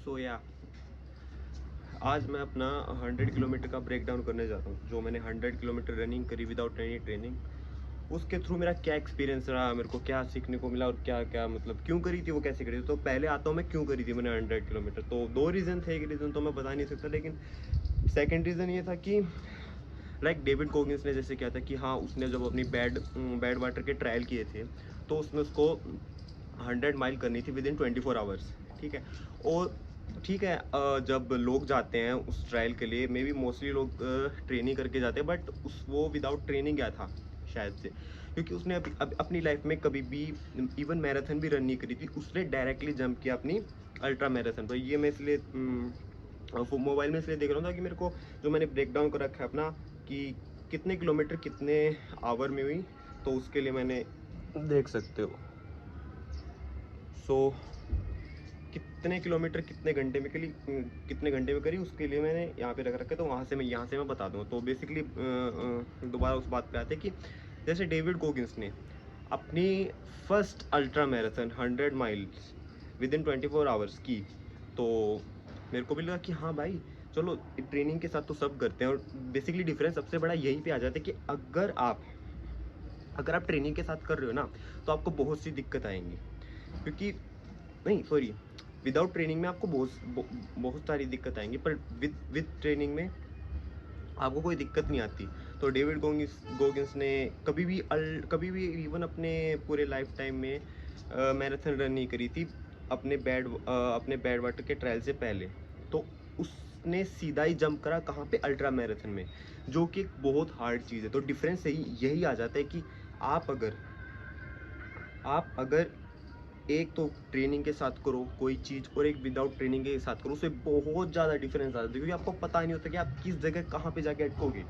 सो या आज मैं अपना 100 किलोमीटर का ब्रेक डाउन करने जा रहा हूँ। जो मैंने 100 किलोमीटर रनिंग करी विदाउट एनी ट्रेनिंग, उसके थ्रू मेरा क्या एक्सपीरियंस रहा, मेरे को क्या सीखने को मिला और क्या क्या मतलब क्यों करी थी, वो कैसे करी थी। तो पहले आता हूँ मैं क्यों करी थी मैंने 100 किलोमीटर। तो दो रीज़न थे। एक रीज़न तो मैं बता नहीं सकता, लेकिन सेकेंड रीज़न ये था कि डेविड गोगिंस ने जैसे किया था कि हाँ, उसने जब अपनी बैड वाटर के ट्रायल किए थे तो उसमें उसको 100 माइल करनी थी विद इन 24 आवर्स। ठीक है। और ठीक है, जब लोग जाते हैं उस ट्रायल के लिए, मे बी मोस्टली लोग ट्रेनिंग करके जाते हैं, बट उस वो विदाउट ट्रेनिंग गया था शायद से, क्योंकि उसने अपनी लाइफ में कभी भी इवन मैराथन भी रन नहीं करी थी। उसने डायरेक्टली जंप किया अपनी अल्ट्रा मैराथन पर। ये मैं इसलिए मोबाइल में इसलिए देख रहा था कि मेरे को जो मैंने ब्रेक डाउन कर रखा है अपना कि कितने किलोमीटर कितने आवर में हुई, तो उसके लिए मैंने देख सकते हो। सो कितने किलोमीटर कितने घंटे में करी उसके लिए मैंने यहाँ पे रख रखा है। तो यहाँ से मैं बता दूँ। तो बेसिकली दोबारा उस बात पे आते हैं कि जैसे डेविड गोगिंस ने अपनी first ultra marathon 100 miles with in 24 hours की, तो मेरे को भी लगा कि हाँ भाई, चलो ट्रेनिंग के साथ तो सब करते हैं। और बेसिकली डिफरेंस सबसे बड़ा यही पे आ जाता है कि अगर आप ट्रेनिंग के साथ कर रहे हो ना, तो आपको बहुत सी दिक्कत आएंगी। क्योंकि नहीं, सॉरी, विदाउट ट्रेनिंग में आपको बहुत सारी दिक्कत आएंगी, पर विद ट्रेनिंग में आपको कोई दिक्कत नहीं आती। तो डेविड गोगिंस ने कभी भी इवन अपने पूरे लाइफ टाइम में मैराथन रन नहीं करी थी अपने बैड वाटर के ट्रायल से पहले। तो उसने सीधा ही जंप करा कहाँ पे, अल्ट्रा मैराथन में, जो कि एक बहुत हार्ड चीज़ है। तो डिफरेंस यही आ जाता है कि आप अगर एक तो ट्रेनिंग के साथ करो कोई चीज़, और एक विदाउट ट्रेनिंग के साथ करो, उससे बहुत ज़्यादा डिफरेंस आता है। क्योंकि आपको पता नहीं होता कि आप किस जगह कहाँ पे जाके अटकोगे।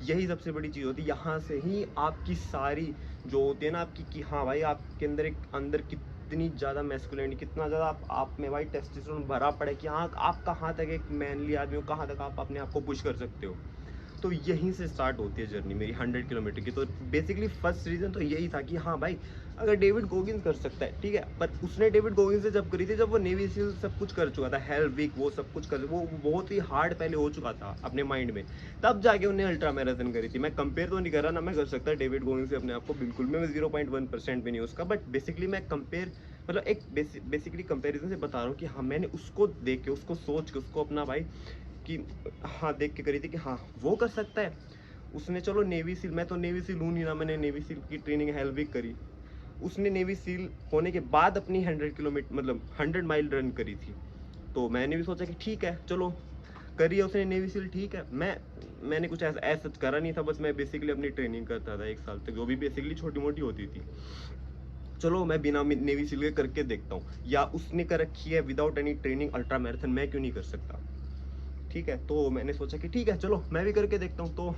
यही सबसे बड़ी चीज़ होती है। यहाँ से ही आपकी सारी जो होती है ना आपकी, कि हाँ भाई, आपके अंदर कितनी ज़्यादा मैस्कुलिनिटी, कितना ज़्यादा आप में भाई टेस्टोस्टेरोन भरा पड़ा है, कि हाँ आप कहाँ तक एक मैनली आदमी हो, कहाँ तक आप अपने आप को पुश कर सकते हो। तो यहीं से स्टार्ट होती है जर्नी मेरी 100 किलोमीटर की। तो बेसिकली फर्स्ट रीज़न तो यही था कि हाँ भाई, अगर डेविड गोगिंस कर सकता है, ठीक है, पर उसने डेविड गोगिंस से जब करी थी, जब वो नेवी सील सब कुछ कर चुका था, हेल वीक वो सब कुछ कर, वो बहुत ही हार्ड पहले हो चुका था अपने माइंड में, तब जाके उन्हें अल्ट्रा मैराथन करी थी। मैं कंपेयर तो नहीं कर रहा ना, मैं कर सकता डेविड गोगिंस से अपने आप को, बिल्कुल मैं 0.1% भी नहीं उसका, बट बेसिकली मैं कंपेयर, मतलब एक बेसिकली कंपेरिजन से बता रहा हूँ कि हाँ, मैंने उसको देख के, उसको सोच के, उसको अपना भाई कि हाँ देख के करी थी कि हाँ वो कर सकता है। उसने, चलो नेवी सील, मैं तो नेवी सील हूँ नहीं ना, मैंने नेवी सील की ट्रेनिंग हेलविक करी। उसने नेवी सील होने के बाद अपनी 100 किलोमीटर मतलब 100 माइल रन करी थी। तो मैंने भी सोचा कि ठीक है, चलो करी है उसने नेवी सील, ठीक है। मैंने कुछ ऐसा करा नहीं था, बस मैं बेसिकली अपनी ट्रेनिंग करता था 1 साल तक, जो भी बेसिकली छोटी मोटी होती थी। चलो मैं बिना नेवी सील के करके देखता हूँ, या उसने कर रखी है without any training ultra marathon, मैं क्यों नहीं कर सकता। ठीक है, तो मैंने सोचा कि ठीक है, चलो मैं भी करके देखता हूँ। तो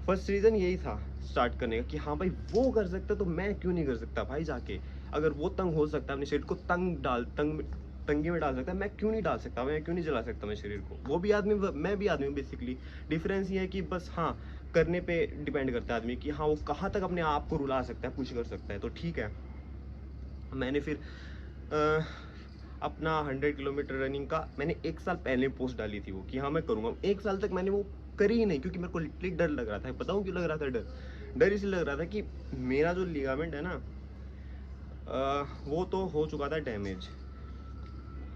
फर्स्ट रीज़न यही था स्टार्ट करने का कि हाँ भाई, वो कर सकता तो मैं क्यों नहीं कर सकता भाई जाके। अगर वो तंग हो सकता है, अपने शरीर को तंगी में डाल सकता है, मैं क्यों नहीं डाल सकता, मैं क्यों नहीं जला सकता मैं शरीर को। वो भी आदमी, मैं भी आदमी हूँ बेसिकली। डिफरेंस ये है कि बस हाँ, करने पे डिपेंड करता है आदमी कि हाँ वो कहाँ तक अपने आप को रुला सकता है, पुश कर सकता है। तो ठीक है, मैंने फिर अपना 100 किलोमीटर रनिंग का मैंने 1 साल पहले पोस्ट डाली थी वो, कि हाँ मैं करूँगा। 1 साल तक मैंने वो करी ही नहीं, क्योंकि मेरे को लिटरली डर लग रहा था। बताऊँ क्यों लग रहा था डर इसलिए लग रहा था कि मेरा जो लिगामेंट है ना, वो तो हो चुका था डैमेज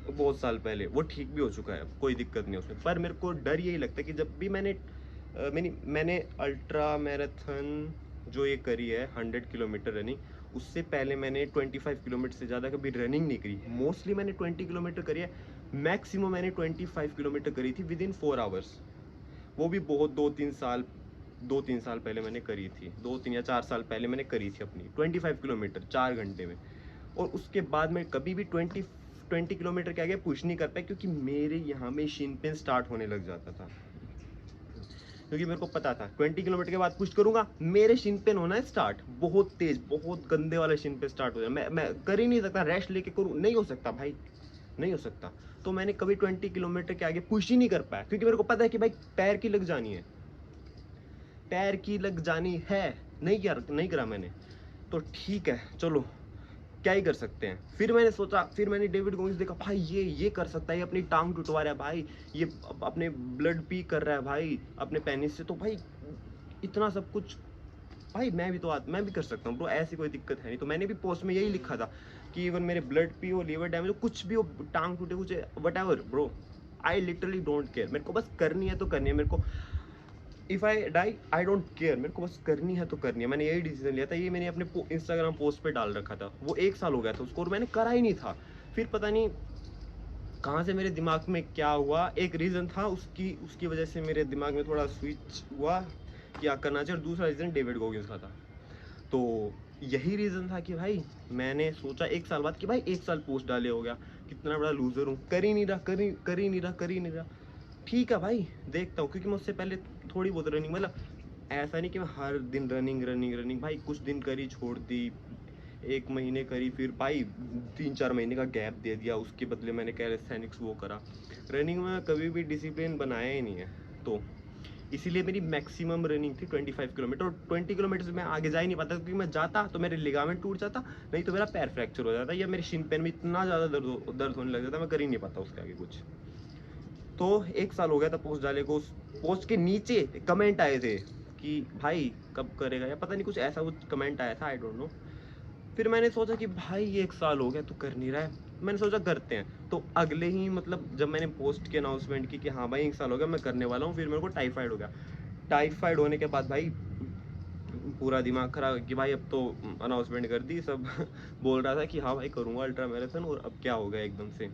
बहुत साल पहले, वो ठीक भी हो चुका है, कोई दिक्कत नहीं उसमें। पर मेरे को डर यही लगता है कि जब भी मैंने अल्ट्रा मैराथन जो ये करी है 100 किलोमीटर रनिंग, उससे पहले मैंने 25 किलोमीटर से ज़्यादा कभी रनिंग नहीं करी। मोस्टली मैंने 20 किलोमीटर करी है, मैक्सिमम मैंने 25 किलोमीटर करी थी विद इन 4 आवर्स। वो भी बहुत 2-3 साल पहले मैंने करी थी, 2-3 या 4 साल पहले मैंने करी थी अपनी 25 किलोमीटर 4 घंटे में। और उसके बाद मैं कभी भी 20 किलोमीटर के आगे पुश नहीं कर पाया, क्योंकि मेरे यहाँ में शिन पेन स्टार्ट होने लग जाता था। क्योंकि मेरे को पता था 20 किलोमीटर के बाद पुश करूंगा, मेरे शिन पेन होना है स्टार्ट, बहुत तेज, बहुत गंदे वाले शिन पेन स्टार्ट हो जाए। मैं कर ही नहीं सकता, रेस्ट लेके करूँ, नहीं हो सकता भाई, नहीं हो सकता। तो मैंने कभी 20 किलोमीटर के आगे पुश ही नहीं कर पाया, क्योंकि मेरे को पता है कि भाई पैर की लग जानी है, पैर की लग जानी है। नहीं करा मैंने। तो ठीक है, चलो क्या ही कर सकते हैं। फिर मैंने सोचा, फिर मैंने डेविड गोगिंस देखा, भाई ये कर सकता है, ये अपनी टांग टुटवा रहा है भाई, ये अपने ब्लड पी कर रहा है भाई अपने पेनिस से, तो भाई इतना सब कुछ भाई मैं भी कर सकता हूँ ब्रो, ऐसी कोई दिक्कत है नहीं। तो मैंने भी पोस्ट में यही लिखा था कि इवन मेरे ब्लड पी हो, लीवर डैमेज हो, कुछ भी हो, टांग टूटे, कुछ what ever bro, I literally don't care. मेरे को बस करनी है तो करनी है, मेरे को if I die I don't care, मेरे को बस करनी है तो करनी है। मैंने यही डिसीजन लिया था, ये मैंने अपने इंस्टाग्राम पोस्ट पे डाल रखा था, वो 1 साल हो गया था उसको और मैंने करा ही नहीं था। फिर पता नहीं कहाँ से मेरे दिमाग में क्या हुआ, एक रीज़न था उसकी वजह से मेरे दिमाग में थोड़ा स्विच हुआ क्या करना चाहिए, और दूसरा रीज़न डेविड गोगिंस का था। तो यही रीज़न था कि भाई मैंने सोचा 1 साल बाद कि भाई 1 साल पोस्ट डाले हो गया, कितना बड़ा लूज़र हूँ, कर ही नहीं रहा। ठीक है भाई, देखता हूँ, क्योंकि मैं उससे पहले थोड़ी बहुत रनिंग, मतलब ऐसा नहीं कि मैं हर दिन रनिंग भाई, कुछ दिन करी छोड़ दी, 1 महीने करी, फिर भाई 3-4 महीने का गैप दे दिया, उसके बदले मैंने कैलिस्थेनिक्स वो करा। रनिंग में कभी भी डिसिप्लिन बनाया ही नहीं है, तो इसीलिए मेरी मैक्सिमम रनिंग थी 25 किलोमीटर, और 20 किलोमीटर से मैं आगे जा ही नहीं पाता, क्योंकि मैं जाता तो मेरे लिगामेंट टूट जाता, नहीं तो मेरा पैर फ्रैक्चर हो जाता, या मेरे शिन पेन में इतना ज़्यादा दर्द होने लग जाता, मैं कर ही नहीं पाता उसके आगे कुछ। तो 1 साल हो गया था पोस्ट डाले को, उस पोस्ट के नीचे कमेंट आए थे कि भाई कब करेगा, या पता नहीं कुछ ऐसा कुछ कमेंट आया था, आई डोंट नो। फिर मैंने सोचा कि भाई ये 1 साल हो गया तो कर नहीं रहा है, मैंने सोचा करते हैं। तो अगले ही मतलब जब मैंने पोस्ट की अनाउंसमेंट की कि हाँ भाई 1 साल हो गया मैं करने वाला हूँ, फिर मेरे को टाइफाइड हो गया। टाइफाइड होने के बाद भाई पूरा दिमाग खराब कि भाई अब तो अनाउंसमेंट कर दी, सब बोल रहा था कि हाँ भाई करूँगा अल्ट्रा मैराथन, और अब क्या हो गया एकदम से।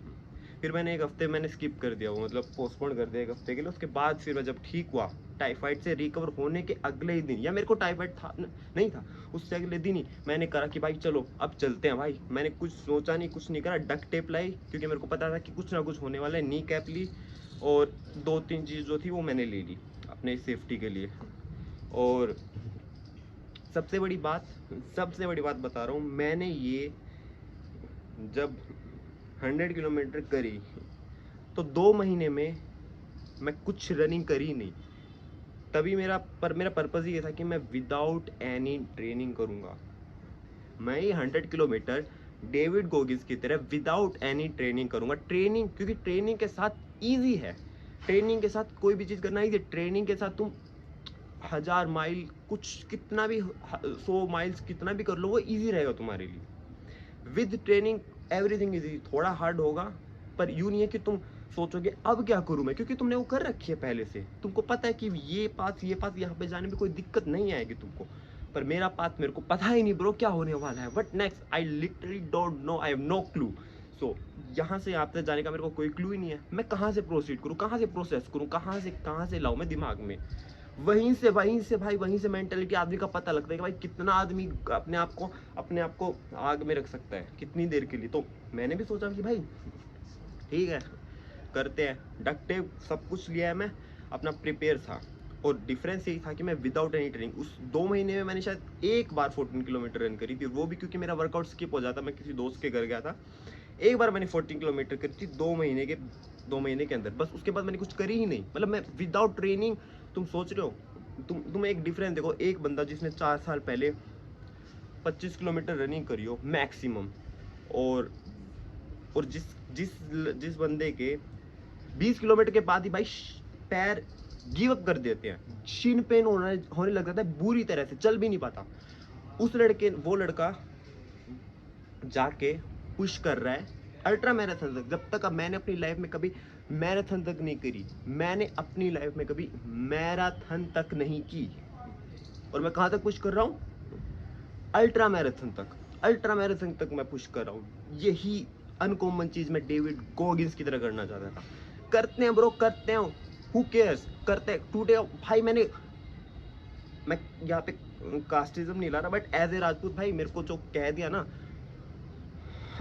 फिर मैंने 1 हफ्ते मैंने स्किप कर दिया वो, मतलब पोस्टपोन कर दिया 1 हफ्ते के लिए। उसके बाद फिर मैं जब ठीक हुआ, टाइफाइड से रिकवर होने के अगले ही दिन, या मेरे को टाइफाइड था नहीं था, उससे अगले दिन ही मैंने करा कि भाई चलो अब चलते हैं भाई। मैंने कुछ सोचा नहीं, कुछ नहीं करा, डक टेप लाई, क्योंकि मेरे को पता था कि कुछ ना कुछ होने वाला है, नी कैप ली, और 2-3 चीज़ जो थी वो मैंने ले ली अपने सेफ्टी के लिए। और सबसे बड़ी बात बता रहा हूँ, मैंने ये जब 100 किलोमीटर करी तो 2 महीने में मैं कुछ रनिंग करी नहीं। तभी मेरा पर्पज़ ये था कि मैं विदाउट एनी ट्रेनिंग करूँगा। मैं ये 100 किलोमीटर डेविड गोगिंस की तरह विदाउट एनी ट्रेनिंग करूँगा। ट्रेनिंग, क्योंकि ट्रेनिंग के साथ ईजी है, ट्रेनिंग के साथ कोई भी चीज़ करना ईजी है। ट्रेनिंग के साथ तुम 1000 माइल कुछ कितना भी 100 माइल्स कितना भी कर लो, वो ईजी रहेगा तुम्हारे लिए। विद ट्रेनिंग एवरीथिंग इजी, थोड़ा हार्ड होगा, पर यूँ नहीं है कि तुम सोचोगे अब क्या करूँ मैं, क्योंकि तुमने वो कर रखी है पहले से, तुमको पता है कि ये पास यहाँ पे जाने में कोई दिक्कत नहीं आएगी तुमको। पर मेरा पाथ मेरे को पता ही नहीं ब्रो क्या होने वाला है, but next I literally don't know, I have no clue. So यहाँ से यहाँ तक जाने का मेरे को कोई क्लू ही नहीं है, मैं कहाँ से प्रोसीड करूँ, कहाँ से प्रोसेस करूँ, कहाँ से लाऊँ मैं दिमाग में। वहीं से भाई, वहीं से मेंटेलिटी आदमी का पता लगता है कि भाई कितना आदमी अपने आप को आग में रख सकता है, कितनी देर के लिए। तो मैंने भी सोचा कि भाई ठीक है करते हैं, डक टेप सब कुछ लिया है, मैं अपना प्रिपेयर था। और डिफरेंस यही था कि मैं विदाउट एनी ट्रेनिंग उस 2 महीने में मैंने शायद 1 बार 14 किलोमीटर रन करी थी, वो भी क्योंकि मेरा वर्कआउट स्किप हो जाता, मैं किसी दोस्त के घर गया था। 1 बार मैंने 14 किलोमीटर करी थी 2 महीने के अंदर, बस। उसके बाद मैंने कुछ करी ही नहीं, मतलब मैं विदाउट ट्रेनिंग। तुम सोच रहे हो, तुम एक डिफरेंस देखो, एक बंदा जिसने 4 साल पहले 25 किलोमीटर रनिंग करी हो मैक्सिमम, और जिस बंदे के 20 किलोमीटर के बाद ही भाई पैर गिव अप कर देते हैं, शिन पेन होने लग जाता है बुरी तरह से, चल भी नहीं पाता। वो लड़का जाके पुश कर रहा है अल्ट्रा मैराथन तक। जब तक अब मैंने अपनी लाइफ में कभी मैराथन तक नहीं करी, मैंने अपनी लाइफ में कभी मैराथन तक नहीं की, और मैं कहाँ तक पुश कर रहा हूँ, अल्ट्रा मैराथन तक मैं पुश कर रहा हूँ। यही अनकॉमन चीज मैं डेविड गोगिंस की तरह करना चाहता था। करते हैं ब्रो, करते हैं, हु केयर्स, करते हैं। टुडे भाई मैं यहाँ पे कास्टिज्म नहीं ला रहा, बट एज ए राजपूत भाई मेरे को जो कह दिया ना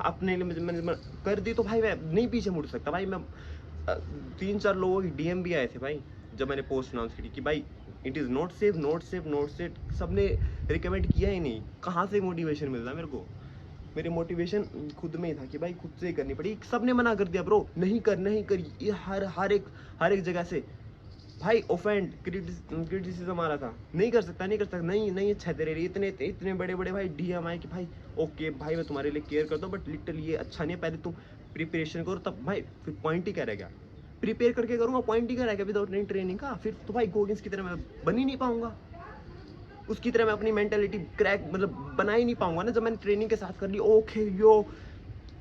अपने लिए, मैंने कर दी, तो भाई मैं नहीं पीछे मुड़ सकता भाई। मैं 3-4 लोगों की डीएम भी आए थे भाई जब मैंने पोस्ट अनाउंस की कि भाई इट इज़ नॉट सेफ, सबने रिकमेंड किया ही नहीं। कहाँ से मोटिवेशन मिलता मेरे को, मेरी मोटिवेशन खुद में ही था कि भाई खुद से ही करनी पड़ी। सबने मना कर दिया ब्रो, नहीं कर, ये हर एक जगह से भाई ऑफेंड क्रिटिसिज्म आ रहा था, नहीं कर सकता, नहीं कर सकता, नहीं नहीं अच्छा तेरे लिए इतने इतने बड़े बड़े भाई डीएम आए कि भाई ओके भाई मैं तुम्हारे लिए केयर करता हूँ बट लिटरली ये अच्छा नहीं है, पहले तुम प्रिपरेशन करो तब। भाई फिर पॉइंट ही क्या रहेगा, प्रिपेयर करके करूँगा पॉइंट ही क्या रहेगा विदाउट एनी ट्रेनिंग का, फिर तो भाई गोगिंस की तरह मैं बन ही नहीं पाऊंगा, उसकी तरह मैं अपनी मेंटेलिटी क्रैक मतलब बना ही नहीं पाऊंगा ना जब मैंने ट्रेनिंग के साथ कर ली। ओके यो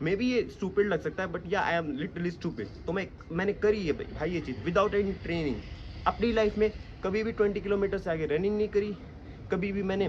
मे बी ये स्टूपिड लग सकता है बट या आई एम लिटरली स्टूपिड, तो मैंने करी है भाई ये चीज़ विदाउट एनी ट्रेनिंग अपनी लाइफ में। कभी भी 20 किलोमीटर से आगे रनिंग नहीं करी, कभी भी मैंने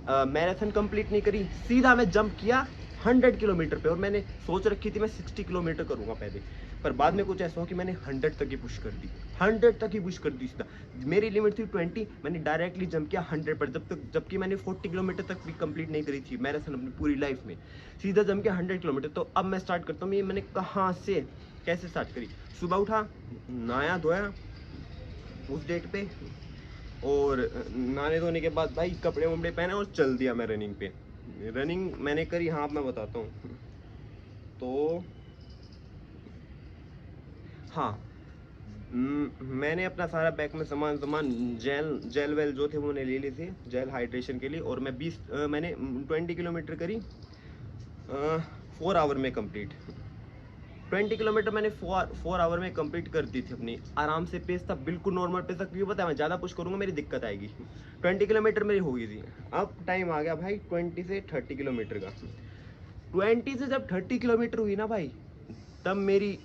मैराथन कंप्लीट नहीं करी, सीधा मैं जंप किया 100 किलोमीटर पे, और मैंने सोच रखी थी मैं 60 किलोमीटर करूँगा पहले, पर बाद में कुछ ऐसा हो कि मैंने 100 तक ही पुश कर दी, 100 तक ही पुश कर दी सीधा। मेरी लिमिट थी 20, मैंने डायरेक्टली जंप किया 100 पर, जबकि मैंने 40 किलोमीटर तक भी कंप्लीट नहीं करी थी मैराथन अपनी पूरी लाइफ में, सीधा जंप किया 100 किलोमीटर। तो अब मैं स्टार्ट करता हूँ, ये मैंने कहाँ से कैसे स्टार्ट करी। सुबह उठा, नहाया धोया उस डेट पे, और नहाने धोने के बाद भाई कपड़े वपड़े पहने और चल दिया मैं रनिंग पे। रनिंग मैंने करी, हाँ मैं बताता हूँ। तो हाँ मैंने अपना सारा बैग में सामान जेल वेल जो थे वो मैंने ले लिए थे जेल हाइड्रेशन के लिए, और मैं मैंने 20 किलोमीटर करी 4 आवर में कंप्लीट। 20 किलोमीटर मैंने 4 आवर में कंप्लीट कर दी थी अपनी, आराम से पेस था, बिल्कुल नॉर्मल पेस था, क्योंकि पता है मैं ज़्यादा पुश करूँगा मेरी दिक्कत आएगी। 20 किलोमीटर मेरी हो गई थी। अब टाइम आ गया भाई 20 से 30 किलोमीटर का। 20 से जब 30 किलोमीटर हुई ना भाई, तब मेरी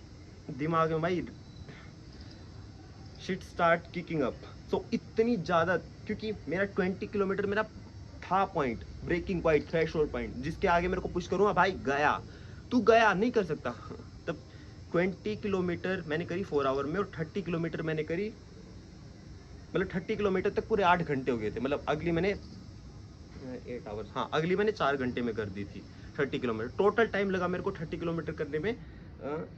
दिमाग में भाई shit start kicking up. So इतनी ज़्यादा, क्योंकि मेरा 20 किलोमीटर मेरा था point, breaking point, threshold point, जिसके आगे मेरे को पुश करूँगा भाई गया, तू गया नहीं कर सकता। तब 20 किलोमीटर मैंने करी 4 आवर में, और 30 किलोमीटर मैंने करी, मतलब 30 किलोमीटर तक पूरे 8 घंटे हो गए थे, मतलब अगली मैंने 8 आवर्स, हाँ अगली मैंने 4 घंटे में कर दी थी 30 किलोमीटर। टोटल टाइम लगा मेरे को 30 किलोमीटर करने में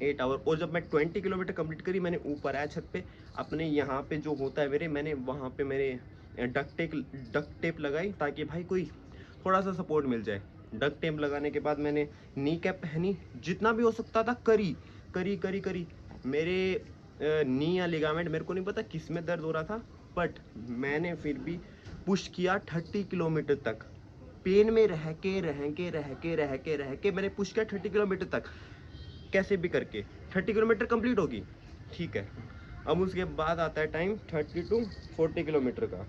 8 आवर। और जब मैं 20 किलोमीटर कंप्लीट करी, मैंने ऊपर आया छत पे अपने, यहाँ पे जो होता है मैंने वहाँ पे मेरे डक टेप लगाई, ताकि भाई कोई थोड़ा सा सपोर्ट मिल जाए। डक टेप लगाने के बाद मैंने नी कैप पहनी, जितना भी हो सकता था करी करी करी करी। मेरे नी या लिगामेंट मेरे को नहीं पता किस में दर्द हो रहा था, बट मैंने फिर भी पुश किया 30 किलोमीटर तक, पेन में रह के मैंने पुश किया 30 किलोमीटर तक, कैसे भी करके 30 किलोमीटर कंप्लीट होगी, ठीक है। अब उसके बाद आता है टाइम 30 टू 40 किलोमीटर का।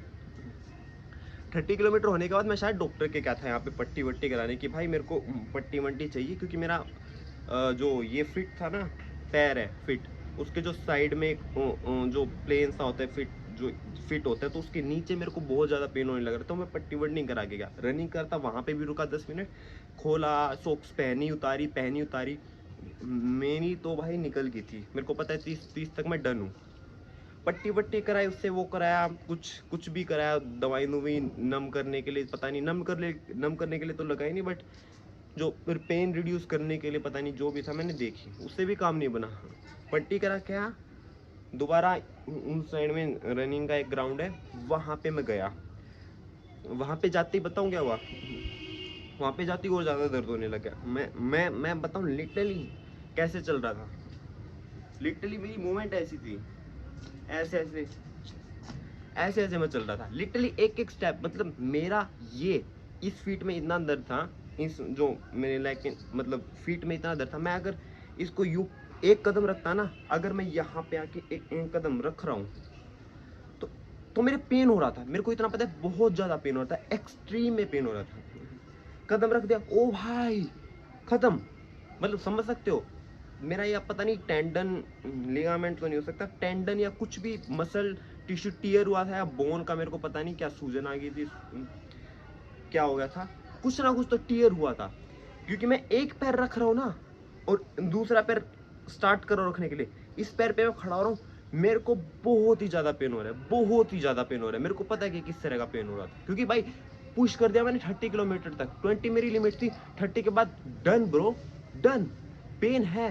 30 किलोमीटर होने के बाद मैं शायद डॉक्टर के क्या था यहाँ पे पट्टी वट्टी कराने की, भाई मेरे को पट्टी वट्टी चाहिए, क्योंकि मेरा जो ये फिट था ना, पैर है फिट, उसके जो साइड में जो प्लेन सा होता है फिट, जो फिट होता है, तो उसके नीचे मेरे को बहुत ज़्यादा पेन होने लग रहा था। तो मैं पट्टी वट्टी करा के गया, रनिंग करता वहाँ पे भी रुका 10 मिनट, खोला सॉक्स पहनी उतारी, मेरी तो भाई निकल गई थी, मेरे को पता है 30 तक मैं डन हूँ। पट्टी वट्टी कराई, उससे वो कराया, कुछ भी कराया, दवाई नुवी नम करने के लिए, पता नहीं नम करने के लिए तो लगा ही नहीं, बट जो फिर पेन रिड्यूस करने के लिए पता नहीं जो भी था मैंने देखी, उससे भी काम नहीं बना। पट्टी करा क्या, दोबारा उन साइड में रनिंग का एक ग्राउंड है, वहाँ पे मैं गया। वहाँ पे जाते ही बताऊँ क्या हुआ, वहाँ पे जाते ही और ज़्यादा दर्द होने लग गया। मैं बताऊँ लिटरली कैसे चल रहा था, लिटरली मेरी मूवमेंट ऐसी थी, ऐसे ऐसे ऐसे ऐसे मैं चल रहा था, लिटरली एक एक स्टेप, मतलब मेरा ये इस फीट में इतना दर्द था, इस जो मेरे लाइक मतलब फीट में इतना दर्द था, मैं अगर इसको यू एक कदम रखता ना, अगर मैं यहाँ पे आके एक कदम रख रहा हूँ तो मेरे पेन हो रहा था, मेरे को इतना पता है बहुत ज़्यादा पेन हो रहा था, एक्सट्रीम में पेन हो रहा था। कदम रख दिया, ओ भाई खत्म, मतलब समझ सकते हो मेरा ये पता नहीं टेंडन लिगामेंट तो नहीं हो सकता, टेंडन या कुछ भी मसल टिश्यू टियर हुआ था, या बोन का मेरे को पता नहीं क्या सूजन आ गई थी, क्या हो गया था, कुछ ना कुछ तो टियर हुआ था, क्योंकि मैं एक पैर रख रहा हूँ ना, और दूसरा पैर स्टार्ट कर रहा हूँ रखने के लिए, इस पैर पे मैं खड़ा हो रहा हूँ, मेरे को बहुत ही ज़्यादा पेन हो रहा है, बहुत ही ज़्यादा पेन हो रहा है, मेरे को पता है कि किस तरह का पेन हो रहा था, क्योंकि भाई पुश कर दिया मैंने 30 किलोमीटर तक, 20 मेरी लिमिट थी, 30 के बाद डन ब्रो, डन। पेन है,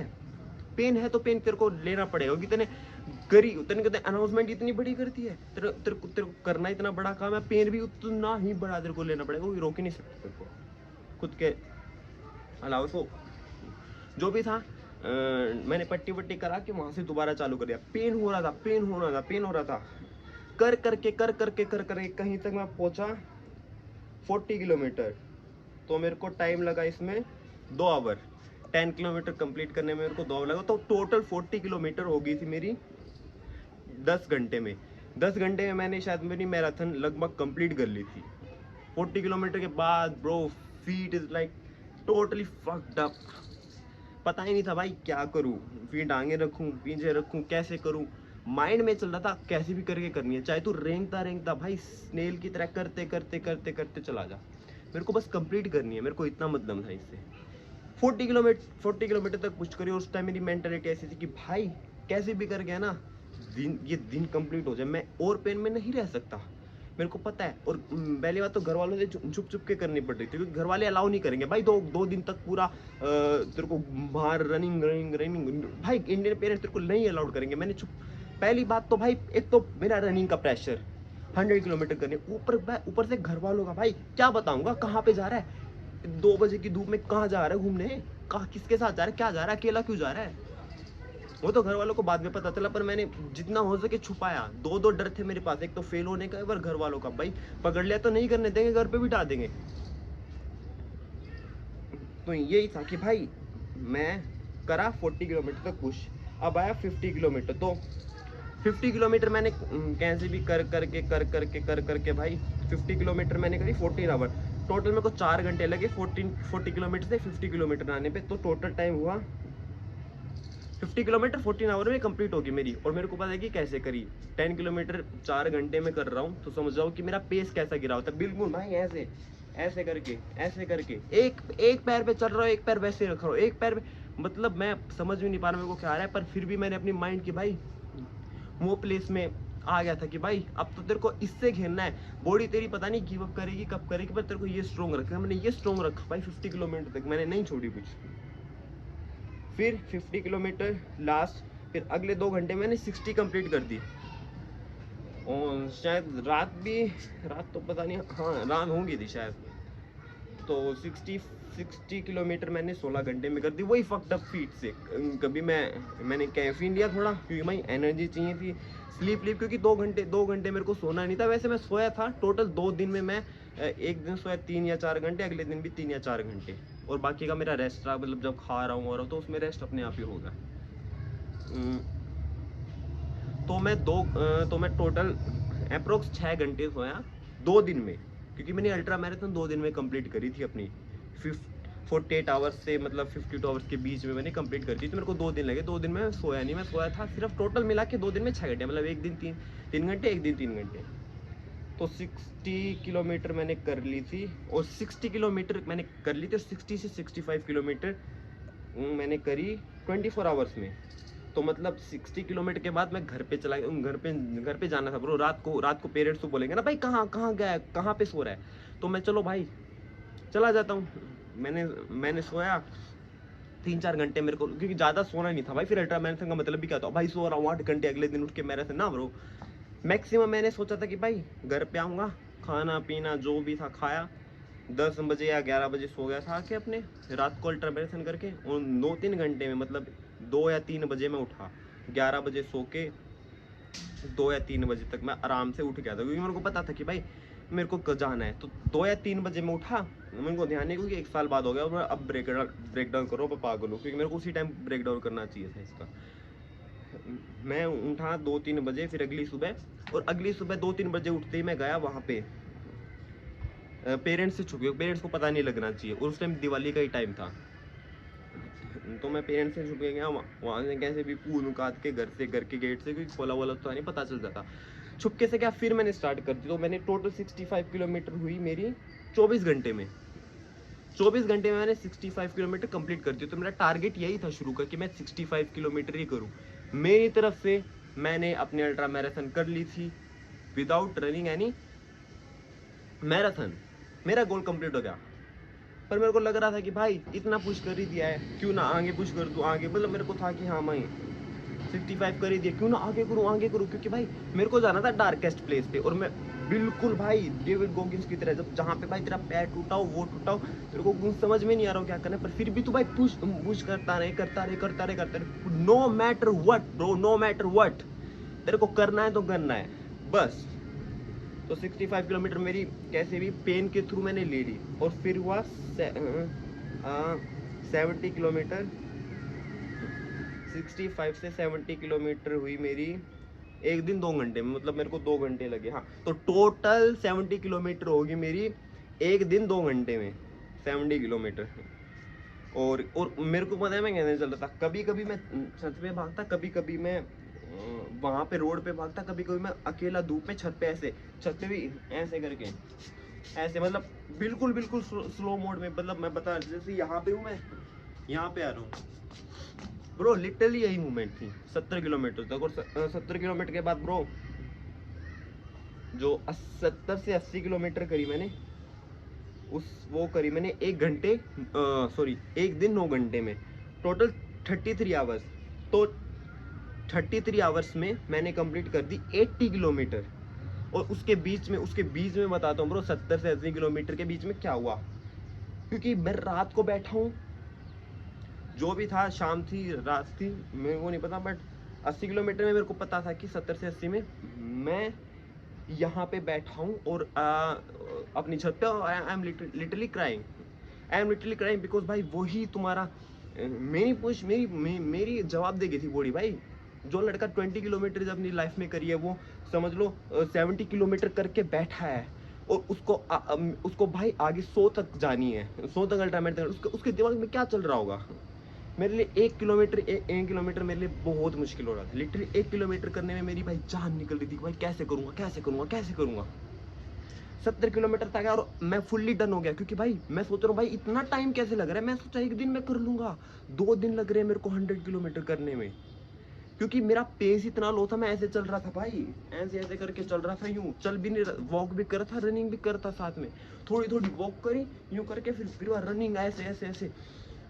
पेन है तो पेन तेरे को लेना पड़ेगा, क्योंकि तेने करी, तेने कहते अनाउंसमेंट इतनी बड़ी करती है, तेरे को करना इतना बड़ा काम है, पेन भी उतना ही बड़ा तेरे को लेना पड़ेगा, कोई रोक ही नहीं सकता तेरे को खुद के अलावा। तो जो भी था मैंने पट्टी वट्टी करा के वहाँ से दोबारा चालू कर दिया, पेन हो रहा था, पेन हो रहा था, पेन हो रहा था, कर करके कहीं तक मैं पहुंचा 40 किलोमीटर। तो मेरे को टाइम लगा इसमें 2 आवर। 10 किलोमीटर कंप्लीट करने में मेरे को 2 आवर लगा, तो टोटल 40 किलोमीटर हो गई थी मेरी 10 घंटे में। 10 घंटे में मैंने शायद मेरी मैराथन लगभग कंप्लीट कर ली थी। 40 किलोमीटर के बाद bro feet is like totally fucked up. पता ही नहीं था भाई क्या करूं, फीट आगे रखूं पीछे रखूं कैसे करूं। माइंड में चल रहा था कैसे भी करके करनी है, चाहे तू रेंगता भाई स्नेल की तरह करते चला जा, मेरे को बस कंप्लीट करनी है। मेरे को इतना मतलब था इससे। 40 किलोमीटर तक पुश करी। उस टाइम मेरी मेंटालिटी ऐसी थी कि भाई कैसे भी कर गया ना ये दिन कंप्लीट हो जाए, मैं और पेन में नहीं रह सकता, मेरे को पता है। और पहली बात तो घर वालों से छुप के करनी पड़ रही थी, क्योंकि घर वाले अलाउ नहीं करेंगे भाई 2 दिन तक पूरा तेरे को बाहर रनिंग भाई। इंडियन पेरेंट्स तेरे को नहीं अलाउड करेंगे। मैंने पहली बात तो भाई एक तो मेरा रनिंग का प्रेशर 100 किलोमीटर करने, ऊपर से घर वालों का भाई क्या बताऊंगा कहाँ पे जा रहा है 2 बजे की धूप में, कहाँ जा रहा है घूमने, कहाँ किसके साथ जा रहा है, क्या जा रहा है, अकेला क्यों जा रहा है। वो तो घर वालों को बाद में पता चला, पर मैंने जितना हो सके छुपाया। 2 डर थे मेरे पास, एक तो फेल होने का और घर वालों का। भाई पकड़ लिया तो नहीं करने देंगे, घर पे बिठा देंगे। तो यही था कि भाई मैं करा 40 किलोमीटर तक पुश। अब आया 50 किलोमीटर। तो 50 किलोमीटर मैंने कैसे भी कर करके भाई 50 किलोमीटर मैंने करी 14 आवर। टोटल मेरे को 4 घंटे लगे 40 किलोमीटर से 50 किलोमीटर आने पे। तो टोटल टाइम हुआ 50 किलोमीटर 14 आवर में कंप्लीट होगी मेरी। और मेरे को पता है कि कैसे करी। 10 किलोमीटर 4 घंटे में कर रहा हूँ, तो समझ जाओ कि मेरा पेस कैसा गिरा होता है। बिल्कुल भाई ऐसे करके एक पैर पे चल रहा हूँ, एक पैर वैसे रख रहा हूँ, एक पैर पे, मतलब मैं समझ भी नहीं पा रहा मेरे को क्या आ रहा है। पर फिर भी मैंने अपनी माइंड की भाई वो प्लेस में आ गया था कि भाई अब तो तेरे को इससे खेलना है। बॉडी तेरी पता नहीं गिव अप करेगी कब करेगी, पर तेरे को ये स्ट्रॉन्ग रखा। मैंने ये स्ट्रॉन्ग रखा भाई 50 किलोमीटर तक मैंने नहीं छोड़ी कुछ। फिर 50 किलोमीटर लास्ट, फिर अगले 2 घंटे मैंने 60 कंप्लीट कर दी। और शायद रात तो पता नहीं, हाँ रात होंगी थी शायद। तो 60 किलोमीटर मैंने 16 घंटे में कर दी, वही फक्ड अप फीट से। कभी मैंने कैफीन लिया थोड़ा, क्योंकि भाई एनर्जी चाहिए थी। स्लीप क्योंकि 2 घंटे मेरे को सोना नहीं था। वैसे मैं सोया था टोटल 2 दिन में। मैं एक दिन सोया 3 या 4 घंटे, अगले दिन भी 3 या 4 घंटे, और बाकी का मेरा रेस्ट रहा। मतलब जब खा रहा हूँ और तो उसमें रेस्ट अपने आप ही होगा। तो मैं टोटल अप्रोक्स 6 घंटे सोया 2 दिन में, क्योंकि मैंने अल्ट्रा मैराथन 2 दिन में कंप्लीट करी थी अपनी। 48 आवर्स से मतलब 52 आवर्स के बीच में मैंने कंप्लीट कर दी। तो मेरे को 2 दिन लगे। 2 दिन में सोया नहीं, मैं सोया था सिर्फ टोटल मिला के 2 दिन में 6 घंटे, मतलब एक दिन 3 घंटे, एक दिन 3 घंटे। तो 60 किलोमीटर मैंने कर ली थी, और 60 किलोमीटर मैंने कर ली थी। 60 से 65 किलोमीटर मैंने करी 24 आवर्स में। तो मतलब 60 किलोमीटर के बाद मैं घर पे चला गया। घर पे जाना था ब्रो। रात को पेरेंट्स तो बोलेंगे ना भाई कहाँ गया है, कहाँ पे सो रहा है। तो मैं चलो भाई चला जाता हूँ। मैंने सोया 3-4 घंटे मेरे को, क्योंकि ज़्यादा सोना नहीं था भाई। फिर अल्ट्रा मैराथन का मतलब भी क्या था भाई, सो रहा हूँ 8 घंटे, अगले दिन उठ के मैराथन ना ब्रो। मैक्सिमम मैंने सोचा था कि भाई घर पे आऊँगा, खाना पीना जो भी था खाया, 10 बजे या 11 बजे सो गया था आके अपने। रात को अल्ट्रा मैराथन करके, और 2-3 घंटे में मतलब 2 या 3 बजे मैं उठा। 11 बजे सो के 2 या 3 बजे तक मैं आराम से उठ गया था, क्योंकि मेरे को पता था कि भाई मेरे को जाना है। तो 2 या 3 बजे मैं उठा। मेरे को ध्यान नहीं, क्योंकि 1 साल बाद हो गया, और अब ब्रेक डाउन करो, पागल हो, क्योंकि मेरे को उसी टाइम ब्रेक डाउन करना चाहिए था इसका। मैं उठा 2-3 बजे, फिर अगली सुबह 2-3 बजे उठते ही मैं गया वहाँ पे। पेरेंट्स से छुप गया, पेरेंट्स को पता नहीं लगना चाहिए, और उस टाइम दिवाली का ही टाइम था। तो मैं पेरेंट्स से छुप गया, वहाँ से कैसे भी कूद काद के घर के गेट से, क्योंकि खोला वोला तो नहीं पता चल जाता। छुपके से क्या, फिर मैंने स्टार्ट कर दी। तो मैंने टोटल 65 किलोमीटर हुई मेरी 24 घंटे में। 24 घंटे में मैंने 65 किलोमीटर कंप्लीट कर दी। तो मेरा टारगेट यही था शुरू का, कि मैं 65 किलोमीटर ही करूँ। मेरी तरफ से मैंने अपने अल्ट्रा मैराथन कर ली थी विदाउट रनिंग एनी मैराथन। मेरा गोल कंप्लीट हो गया। पर मेरे को लग रहा था कि भाई इतना पुश कर ही दिया है, क्यों ना आगे पुश कर दूँ आगे। मतलब मेरे को था कि हाँ भाई 65 कर ही दिया, क्यों ना आगे करूँ, क्योंकि भाई मेरे को जाना था डार्केस्ट प्लेस पे। और मैं बिल्कुल भाई डेविड गॉगिंस की तरह, जब जहाँ पे भाई तेरा पैर टूटा हो, वो टूटा हो, तेरे को कुछ समझ में नहीं आ रहा हो क्या करना है, पर फिर भी तू भाई पुश करता रहे। No matter what bro, no matter what, तेरे को करना है तो करना है बस। तो 65 किलोमीटर मेरी कैसे भी पेन के थ्रू मैंने ले ली, और फिर हुआ 70 किलोमीटर। 65 से 70 किलोमीटर हुई मेरी एक दिन 2 घंटे में, मतलब मेरे को 2 घंटे लगे। हाँ, तो टोटल 70 किलोमीटर होगी मेरी एक दिन 2 घंटे में, 70 किलोमीटर। और मेरे को पता है मैं कहने चल रहा था, कभी कभी मैं छत पे भागता, कभी कभी मैं वहाँ पे रोड पे भागता, कभी कभी मैं अकेला धूप में छत पे ऐसे, छत पे भी ऐसे करके, ऐसे मतलब बिल्कुल बिल्कुल स्लो मोड में, मतलब मैं बता, जैसे यहाँ पे हूँ मैं, यहाँ पे आ रहा हूँ ब्रो, लिटरली यही मूवमेंट थी 70 किलोमीटर तक। और 70 किलोमीटर के बाद ब्रो जो 70 से 80 किलोमीटर करी मैंने, वो करी मैंने 1 घंटे, सॉरी एक दिन 9 घंटे में, टोटल 33 आवर्स। तो 33 आवर्स में मैंने कंप्लीट कर दी 80 किलोमीटर। और उसके बीच में बताता हूँ ब्रो, 70 से 80 किलोमीटर के बीच में क्या हुआ। क्योंकि मैं रात को बैठा हूँ, जो भी था, शाम थी रात थी मेरे को नहीं पता, बट 80 किलोमीटर में मेरे को पता था कि 70 से 80 में मैं यहाँ पे बैठा हूँ, और अपनी छत पे आई एम लिटरली क्राइंग, बिकॉज भाई वही तुम्हारा मेरी जवाब दे गई थी बॉडी भाई। जो लड़का 20 किलोमीटर अपनी लाइफ में करी है, वो समझ लो 70 किलोमीटर करके बैठा है, और उसको भाई आगे 100 तक जानी है, 100 तक अल्टीमेट तक, उसके दिमाग में क्या चल रहा होगा। मेरे लिए 1 किलोमीटर मेरे लिए बहुत मुश्किल हो रहा था, लिटरली 1 किलोमीटर करने में मेरी भाई जान निकल रही थी, भाई कैसे करूँगा। 70 किलोमीटर तक और मैं फुल्ली डन हो गया, क्योंकि भाई मैं सोच रहा हूँ भाई इतना टाइम कैसे लग रहा है, मैं सोचा एक दिन में कर लूंगा, 2 दिन लग रहे हैं मेरे को 100 किलोमीटर करने में, क्योंकि मेरा पेस इतना लो था। मैं ऐसे चल रहा था भाई, ऐसे करके चल रहा था, यूं चल भी नहीं, वॉक भी कर रहा था, रनिंग भी कर रहा था साथ में, थोड़ी वॉक करी यूं करके, फिर रनिंग ऐसे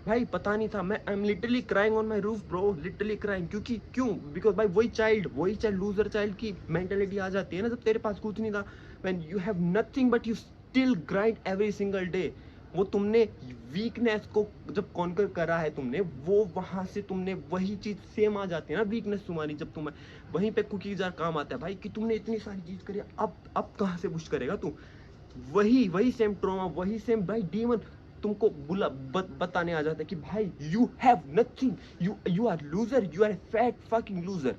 भाई पता नहीं था। मैं आई am literally crying on my roof bro, literally crying. क्यों बिकॉज भाई वही चाइल्ड लूजर चाइल्ड की मेंटेलिटी आ जाती है ना, जब तेरे पास कुछ नहीं था, when you have nothing but you still grind every single day. वो तुमने वीकनेस को जब कॉन्कर करा है तुमने, वो वहां से तुमने वही चीज सेम आ जाती है ना, वीकनेस तुम्हारी, जब तुम वहीं पे कुकी जार काम आता है भाई, कि तुमने इतनी सारी चीज करी, अब कहाँ से पुश करेगा तू। वही सेम ट्रॉमा, वही सेम भाई डीमन तुमको बताने आ जाता है कि भाई you have nothing, you are loser, you are fat fucking loser,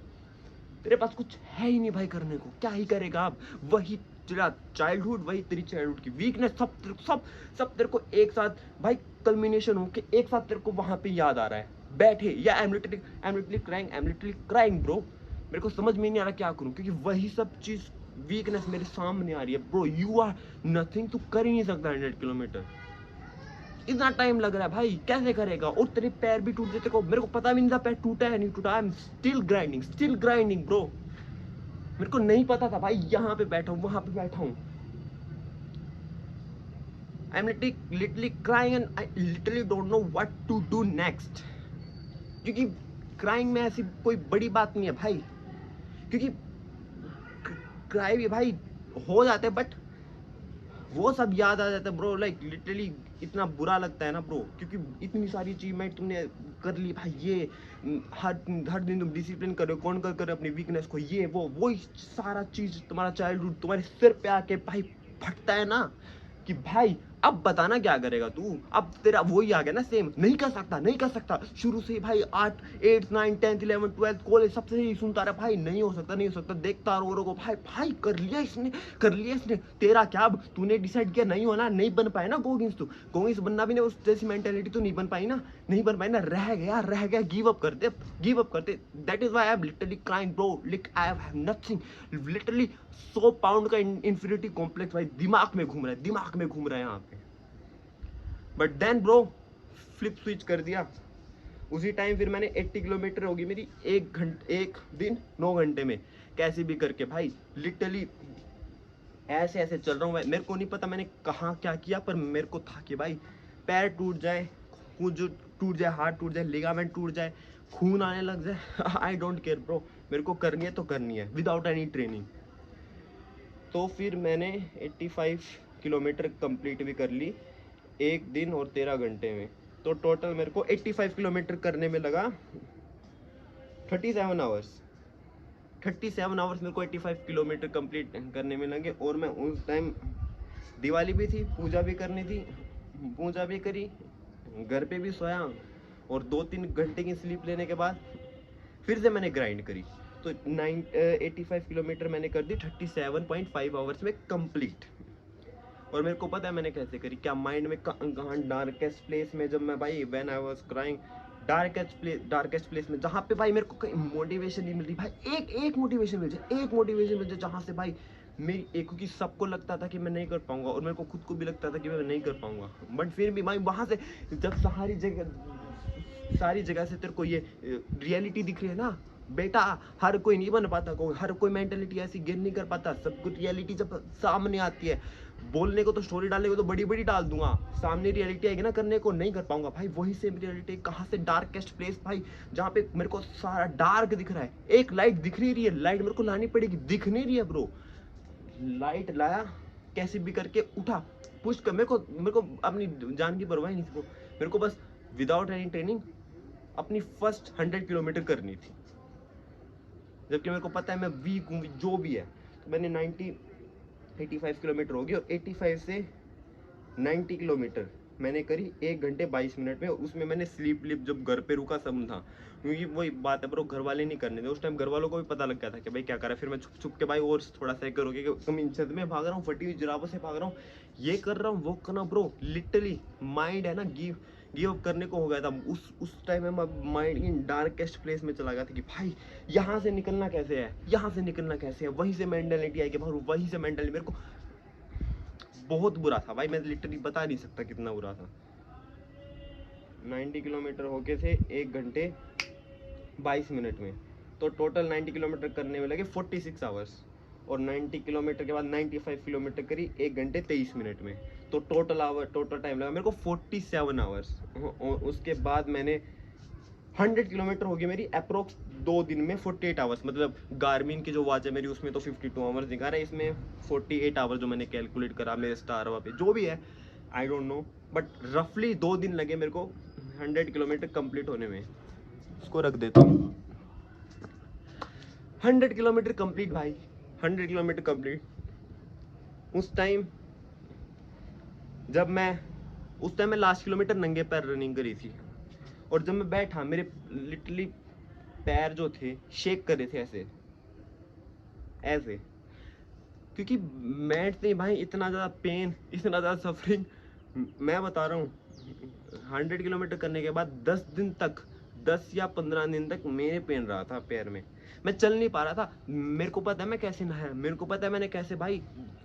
तेरे पास कुछ है ही नहीं भाई करने को, क्या ही करेगा अब। वही तेरा चाइल्डहुड, वही तेरी चाइल्डहुड की वीकनेस, सब तेरे को एक साथ भाई कल्मिनेशन हो के एक साथ तेरे को वहां पे याद आ रहा है बैठे, या आई एम लिटरली क्राइंग ब्रो। मेरे को समझ में नहीं आ रहा क्या करूं, क्योंकि वही सब चीज वीकनेस मेरे सामने आ रही है ब्रो। यू आर नथिंग, तू कर ही नहीं सकता 100 किलोमीटर, इतना टाइम लग रहा है भाई, कैसे करेगा। और तेरे पैर भी टूट जाते को, मेरे को पता भी नहीं था पैर टूटा है नहीं टूटा। I am still grinding bro. मेरे को नहीं पता था भाई, यहाँ पे बैठा हूँ वहां पे बैठा हूँ। I am literally crying and I literally don't know what to do next. क्योंकि क्राइंग में ऐसी कोई बड़ी बात नहीं है भाई, क्योंकि क्राई भी भाई हो जाते हैं, बट वो सब याद आ जाता है ब्रो। लाइक लिटरली इतना बुरा लगता है ना ब्रो, क्योंकि इतनी सारी अचीवमेंट तुमने कर ली भाई। ये हर दिन तुम डिसिप्लिन कर रहे हो, कौन कर अपनी वीकनेस को, ये वो सारा चीज तुम्हारा चाइल्डहुड तुम्हारे सिर पे आके भाई फटता है ना, कि भाई अब बताना क्या करेगा तू। अब तेरा वही आ गया ना सेम, नहीं कर सकता शुरू से भाई 8 8 9 10 11 12 कॉलेज सबसे ही सुनता रहा भाई, नहीं हो सकता, देखता रहो को भाई कर लिया इसने तेरा क्या। अब तूने डिसाइड किया नहीं होना, नहीं बन पाए ना गोगिंस बनना भी नहीं, उस जैसी मेंटेलिटी तो नहीं बन पाई ना, रह गया, गिव अप करते। That is why I am literally crying bro, like I have nothing, literally 100 pound का इंफिनिटी कॉम्प्लेक्स भाई दिमाग में घूम रहा है यहाँ पे। But then bro flip switch कर दिया उसी टाइम, फिर मैंने 80 किलोमीटर होगी मेरी एक दिन 9 घंटे में, कैसे भी करके भाई लिटरली ऐसे चल रहा हूँ। मेरे को नहीं पता मैंने कहाँ क्या किया, पर मेरे को था कि भाई पैर टूट जाए, कुछ टूट जाए, हाथ टूट जाए, लिगामेंट टूट जाए, खून आने लग जाए, आई डोंट केयर ब्रो, मेरे को करनी है तो करनी है विदाउट एनी ट्रेनिंग। तो फिर मैंने 85 किलोमीटर कंप्लीट भी कर ली एक दिन और 13 घंटे में। तो टोटल मेरे को 85 किलोमीटर करने में लगा 37 आवर्स। 37 आवर्स मेरे को 85 किलोमीटर कंप्लीट करने में लगे। और मैं उस टाइम दिवाली भी थी, पूजा भी करनी थी, पूजा भी करी, घर पे भी सोया, और 2-3 घंटे की स्लीप लेने के बाद फिर से मैंने ग्राइंड करी। तो 85 किलोमीटर मैंने कर दी 37.5 आवर्स में कंप्लीट। और मेरे को पता है मैंने कैसे करी, क्या माइंड में कहाँ डार्केस्ट प्लेस में, जब मैं भाई when I was crying, darkest place में, जहाँ पे भाई मेरे को कहीं मोटिवेशन नहीं मिल रही भाई, एक मोटिवेशन मिल जाए, एक मोटिवेशन मिल जाए जहाँ से भाई मेरी एक, क्योंकि सबको लगता था कि मैं नहीं कर पाऊंगा और मेरे को खुद को भी लगता था कि मैं नहीं कर पाऊंगा, बट फिर भी भाई वहां से जब सारी जगह से तेरे को ये रियलिटी दिख रही है ना बेटा, हर कोई नहीं बन पाता, हर कोई मेंटेलिटी ऐसी गेन नहीं कर पाता। सब कुछ रियलिटी जब सामने आती है, बोलने को तो स्टोरी डालने को तो बड़ी बड़ी डाल दूंगा, सामने रियलिटी आएगी ना करने को नहीं कर पाऊंगा भाई। वही से रियलिटी, कहाँ से डार्केस्ट प्लेस भाई, जहाँ पे मेरे को सारा डार्क दिख रहा है, एक लाइट दिख नहीं रही है, लाइट मेरे को लानी पड़ेगी, दिख नहीं रही है ब्रो, लाइट लाया कैसे भी करके, उठा, पुश कर, मेरे को अपनी जान की परवाह नहीं थी ब्रो, मेरे को बस विदाउट एनी ट्रेनिंग अपनी फर्स्ट 100 किलोमीटर करनी थी, जबकि मेरे को पता है मैं वीक हूँ जो भी है। तो मैंने 85 किलोमीटर होगी, और 85 से 90 किलोमीटर मैंने करी 1 घंटे 22 मिनट में। उसमें मैंने स्लीप लिप जब घर पे रुका सब था, क्योंकि वही बात है ब्रो, घर वाले नहीं करने थे उस टाइम, घर वालों को भी पता लग गया था कि भाई क्या कर रहा है। फिर मैं छुप छुप के भाई और थोड़ा सा करोगे कि कम छत में भाग रहा हूँ, फटी हुई जुराबों से भाग रहा हूँ, ये कर रहा हूँ, वो करना ब्रो, लिटरली माइंड है ना गिव अप करने को हो गया था उस टाइम में। माइंड इन डार्केस्ट प्लेस में चला गया था कि भाई यहाँ से निकलना कैसे है, यहाँ से निकलना कैसे है, वहीं से मेंटालिटी आई कि भाई वहीं से मेंटालिटी, मेरे को बहुत बुरा था भाई, मैं लिटरली बता नहीं सकता कितना बुरा था। 90 किलोमीटर होके थे 1 घंटे 22 मिनट में, तो टोटल 90 किलोमीटर करने में लगे 46 आवर्स, और 90 किलोमीटर के बाद 95 किलोमीटर करी 1 घंटे 23 मिनट में, तो टोटल टाइम लगा मेरे को 47 आवर्स। और उसके बाद मैंने 100 किलोमीटर होगी मेरी अप्रोक्स 2 दिन में 48 आवर्स, मतलब गार्मिन की जो वॉच है मेरी उसमें तो 52 आवर्स दिखा रहा है, इसमें 48 आवर्स जो मैंने कैलकुलेट करा मेरे स्टारवा पे, जो भी है आई डोंट नो, बट रफली 2 दिन लगे मेरे को 100 किलोमीटर कंप्लीट होने में। उसको रख देता हूँ, 100 किलोमीटर कंप्लीट भाई, 100 किलोमीटर कंप्लीट। उस टाइम मैं लास्ट किलोमीटर नंगे पैर रनिंग करी थी, और जब मैं बैठा मेरे लिटरली पैर जो थे शेक कर रहे थे ऐसे, क्योंकि मैट पे भाई इतना ज़्यादा पेन, इतना ज़्यादा सफरिंग, मैं बता रहा हूँ 100 किलोमीटर करने के बाद 10 या 15 दिन तक मेरे पेन रहा था पैर में, मैं चल नहीं पा रहा था। मेरे को पता है मैं कैसे नहाया, मेरे को पता है मैंने कैसे भाई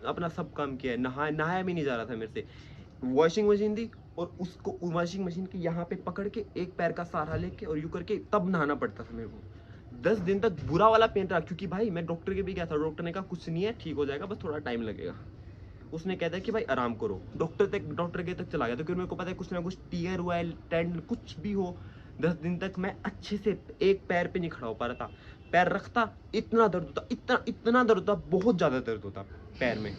अपना सब काम किया है, नहाया भी नहीं जा रहा था मेरे से। वॉशिंग मशीन थी, और उसको वॉशिंग मशीन के यहाँ पे पकड़ के एक पैर का सहारा लेके और यूँ करके तब नहाना पड़ता था मेरे को। 10 दिन तक बुरा वाला पेन रहा, क्योंकि भाई मैं डॉक्टर के भी गया था, डॉक्टर ने कहा कुछ नहीं है, ठीक हो जाएगा, बस थोड़ा टाइम लगेगा। उसने कहता है कि भाई आराम करो, डॉक्टर के तक चला गया, तो क्योंकि मेरे को पता है कुछ ना कुछ टीयर हुआ है, टेंडन कुछ भी हो। 10 दिन तक मैं अच्छे से एक पैर पे नहीं खड़ा हो पा रहा था, पैर रखता इतना दर्द होता, इतना दर्द होता, बहुत ज्यादा दर्द होता पैर में,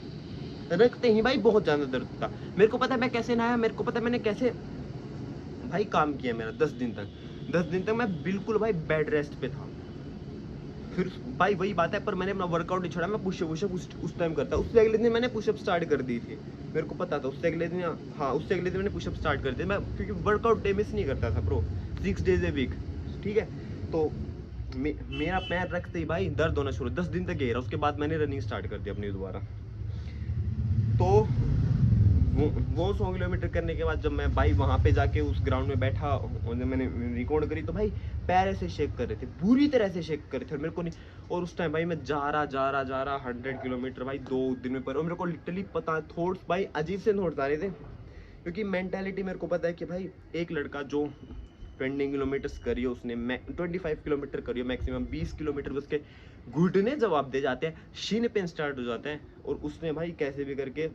रखते ही भाई बहुत ज्यादा दर्द होता। मेरे को पता है मैं कैसे नहाया, मेरे को पता है मैंने कैसे भाई काम किया मेरा 10 दिन तक मैं बिल्कुल भाई बेड रेस्ट पे था। फिर भाई वही बात है, पर मैंने अपना वर्कआउट नहीं छोड़ा, मैं पुशअप उस टाइम करता। उससे अगले दिन मैंने पुशअप स्टार्ट कर दी थी, मेरे को पता था उससे अगले दिन मैंने पुशअप स्टार्ट कर दिया मैं, क्योंकि वर्कआउट डे मिस नहीं करता था ब्रो, 6 डेज ए वीक, ठीक है। तो मेरा पैर रखते ही भाई दर्द होना शुरू, 10 दिन तक गया, उसके बाद मैंने रनिंग स्टार्ट कर दी अपनी दोबारा। तो वो 100 किलोमीटर करने के बाद जब मैं भाई वहाँ पे जाके उस ग्राउंड में बैठा और जब मैंने रिकॉर्ड करी, तो भाई पैर ऐसे शेक कर रहे थे, बुरी तरह से शेक कर रहे थे, और मेरे को नहीं। और उस टाइम भाई मैं जा रहा 100 किलोमीटर भाई 2 दिन में, पर और मेरे को लिटरली पता, थॉट्स भाई अजीब से थॉट्स आ रहे थे, क्योंकि मेंटालिटी मेरे को पता है कि भाई एक लड़का जो 20 किलोमीटर्स करिए, उसने 25 किलोमीटर करिए मैक्सिमम, 20 किलोमीटर उसके घुटने जवाब दे जाते हैं, शीन पेन स्टार्ट हो जाते हैं, और उसने भाई कैसे भी करके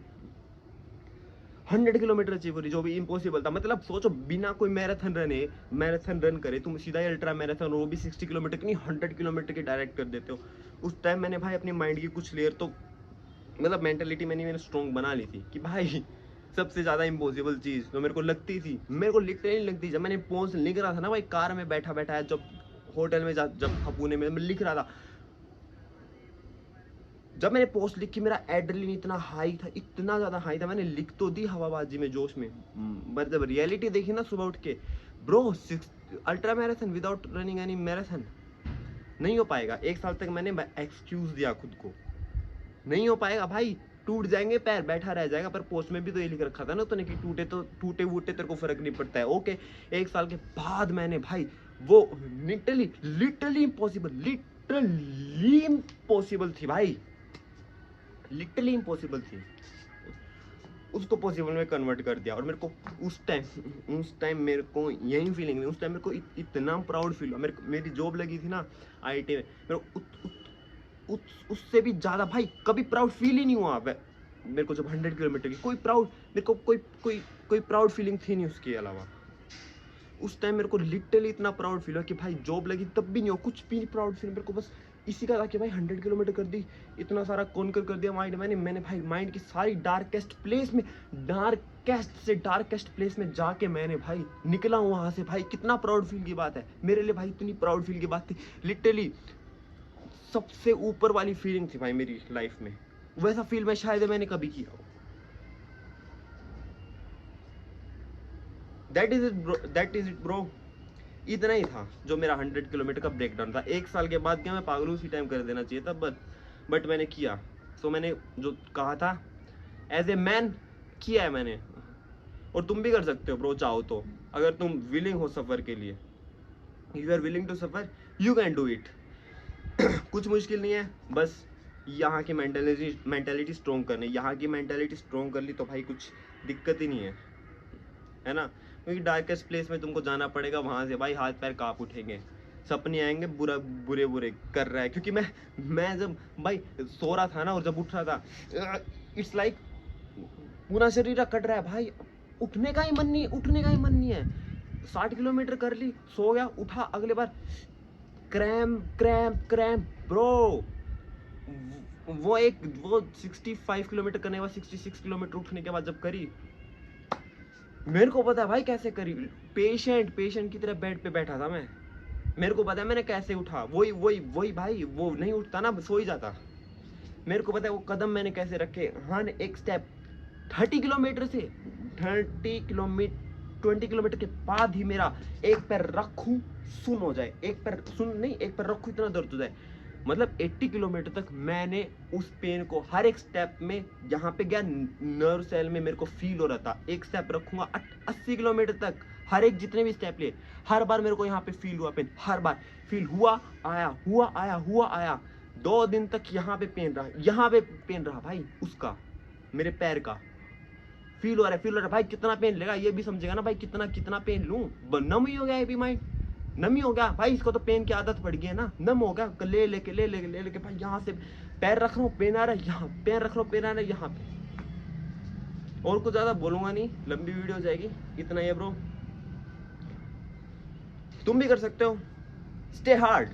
100 किलोमीटर अचीव करी, जो भी इम्पॉसिबल था। मतलब सोचो बिना कोई मैराथन रन करे तुम सीधा ही अल्ट्रा मैराथन, वो भी 60 किलोमीटर की नहीं 100 किलोमीटर की डायरेक्ट कर देते हो। उस टाइम मैंने भाई अपनी माइंड की कुछ लेयर तो मतलब मेंटेलिटी मैंने स्ट्रॉन्ग बना ली थी कि भाई सबसे ज़्यादा इम्पॉसिबल चीज़ तो मेरे को लगती थी, मेरे को लिटरली लगती, जब मैंने पोस्ट लिख रहा था ना भाई कार में बैठा जब होटल में जब पुणे में लिख रहा था, जब मैंने पोस्ट लिखी मेरा एड्रेनलिन इतना हाई था, इतना ज़्यादा हाई था, मैंने लिख तो दी हवाबाजी में, जोश में, मतलब रियलिटी देखी ना सुबह उठ के, bro 6 ultra marathon without running any marathon नहीं हो पाएगा। 1 साल तक मैंने एक्सक्यूज दिया खुद को, नहीं हो पाएगा भाई, टूट जाएंगे पैर, बैठा रह जाएगा। पर पोस्ट में भी तो ये लिख रखा था ना तूने कि टूटे तो टूटे वूटे तेरे को फर्क नहीं पड़ता है। ओके, 1 साल के बाद मैंने भाई वो लिटरली इम्पॉसिबल थी भाई, लिटरली इम्पॉसिबल थी, उसको पॉसिबल में कन्वर्ट कर दिया। और मेरे को उस टाइम मेरे को यही फीलिंग थी, उस टाइम मेरे को इतना प्राउड फील हुआ। मेरी जॉब लगी थी ना आईटी में, मेरे को उससे भी ज़्यादा भाई कभी प्राउड फील ही नहीं हुआ मेरे को। जब 100 किलोमीटर की कोई प्राउड, मेरे को कोई प्राउड फीलिंग थी नहीं उसके अलावा। उस टाइम मेरे को लिटरली इतना प्राउड फील हुआ कि भाई जॉब लगी तब भी नहीं हो, कुछ भी नहीं प्राउड फील। मेरे को बस इसी का था कि भाई 100 किलोमीटर कर दी, इतना सारा कॉन्कर कर दिया माइंड मैंने भाई माइंड की सारी डार्केस्ट प्लेस में जाके मैंने भाई निकला हूँ वहाँ से। भाई कितना प्राउड फील की बात है मेरे लिए भाई, इतनी प्राउड फील की बात थी, लिटरली सबसे ऊपर वाली फीलिंग थी भाई मेरी लाइफ में। वैसा फील मैं शायद मैंने कभी किया हो। That is it bro. इतना ही था जो मेरा 100 किलोमीटर का ब्रेकडाउन था। 1 साल के बाद क्या मैं पागल उसी टाइम कर देना चाहिए था, बट मैंने किया। सो मैंने जो कहा था एज ए मैन किया है मैंने, और तुम भी कर सकते हो ब्रो चाहो तो। अगर तुम विलिंग हो सफ़र के लिए, you are willing to suffer, you can do it. कुछ मुश्किल नहीं है, बस यहाँ की मेंटालिटी स्ट्रॉन्ग करनी। यहाँ की मेंटालिटी स्ट्रॉन्ग कर ली तो भाई कुछ दिक्कत ही नहीं है ना। क्योंकि डार्केस्ट प्लेस में तुमको जाना पड़ेगा, वहाँ से भाई हाथ पैर काँप उठेंगे, सपने आएंगे बुरे कर रहा है। क्योंकि मैं जब भाई सो रहा था ना और जब उठ रहा था, इट्स लाइक पूरा शरीर कट रहा है भाई, उठने का ही मन नहीं है। 60 किलोमीटर कर ली, सो गया, उठा, अगले बार क्रैम्प ब्रो। वो 65 किलोमीटर करने के बाद 66 किलोमीटर उठने के बाद जब करी, मेरे को पता है भाई कैसे करी। पेशेंट की तरह बेड पे बैठा था मैं, मेरे को पता है मैंने कैसे उठा। वही भाई, वो नहीं उठता ना, सो ही जाता। मेरे को पता है वो कदम मैंने कैसे रखे। हाँ, एक स्टेप 20 किलोमीटर के बाद ही मेरा एक पैर रखूं सुन हो जाए, एक पैर रखूं इतना दर्द हो जाए। मतलब 80 किलोमीटर तक मैंने उस पेन को हर एक स्टेप में, यहाँ पे गया नर्व सेल में मेरे को फील हो रहा था। एक स्टेप रखूंगा 80 किलोमीटर तक, हर एक जितने भी स्टेप लिए, हर बार मेरे को यहाँ पे फील हुआ पेन, हर बार फील हुआ आया। 2 दिन तक यहाँ पे पेन रहा भाई, उसका मेरे पैर का फील हो रहा है भाई। कितना पेन लेगा ये भी समझेगा ना भाई, कितना पेन लूं। नम ही हो गया, ये भी माइंड नम ही हो गया भाई। इसको तो पेन की आदत पड़ गई है ना, नम हो गया। ले लेके भाई यहाँ से पैर रख रहा हूँ, पेन आ रहा है यहाँ, पैर रख रहा हूँ, पेन आ रहा है यहाँ पे। और कुछ ज्यादा बोलूंगा नहीं, लंबी वीडियो हो जाएगी। इतना ही है ब्रो, तुम भी कर सकते हो। Stay hard.